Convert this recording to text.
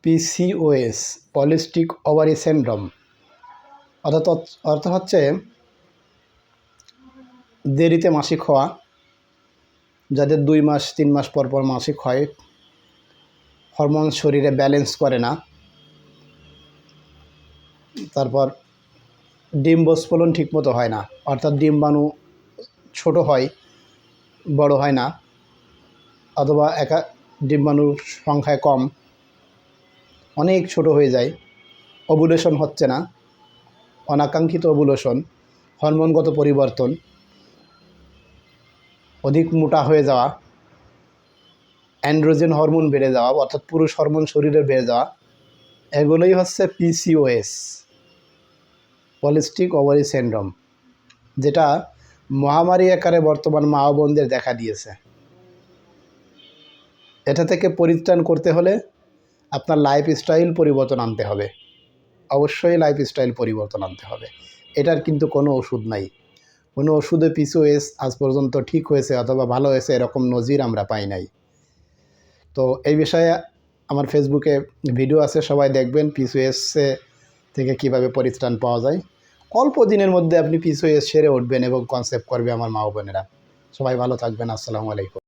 PCOS polycystic ovary syndrome অর্থ হচ্ছে দেরিতে মাসিক হওয়া, যাদের 2 মাস 3 মাস পর পর মাসিক হয়, হরমোন শরীরে ব্যালেন্স করে না, তারপর ডিম্বস্ফলন ঠিকমতো হয় না, অর্থাৎ ডিম্বাণু ছোট হয়, বড় হয় না, অথবা ডিম্বাণুর সংখ্যায় কম, অনেক ছোট হয়ে যায়, ওভুলেশন হচ্ছে না, অনাকাঙ্ক্ষিত ওভুলেশন, হরমোনগত পরিবর্তন, অধিক মোটা হয়ে যাওয়া, অ্যান্ড্রোজেন হরমোন বেড়ে যাওয়া, অর্থাৎ পুরুষ হরমোন শরীরে বেড়ে যাওয়া, এগুলোই হচ্ছে পিসিওএস পলিস্টিক ওভারি সিনড্রোম, যেটা মহামারী আকারে বর্তমান মা ও বোনদের দেখা দিয়েছে। এটা থেকে পরিত্রাণ করতে হলে আপনার লাইফস্টাইল পরিবর্তন আনতে হবে, অবশ্যই লাইফস্টাইল পরিবর্তন আনতে হবে। এটার কিন্তু কোনো ওষুধ নাই, কোনো ওষুধে পিসিওএস আজ পর্যন্ত ঠিক হয়েছে অথবা ভালো হয়েছে এরকম নজির আমরা পাই নাই। তো এই বিষয়ে আমার ফেসবুকে ভিডিও আছে, সবাই দেখবেন পিসিওএস থেকে কিভাবে পরিত্রাণ পাওয়া যায়। অল্প দিনের মধ্যে আপনি পিসিওএস সেরে উঠবেন এবং কনসেপ্ট করবে আমার মা ও বোনেরা। সবাই ভালো থাকবেন। আসসালামু আলাইকুম।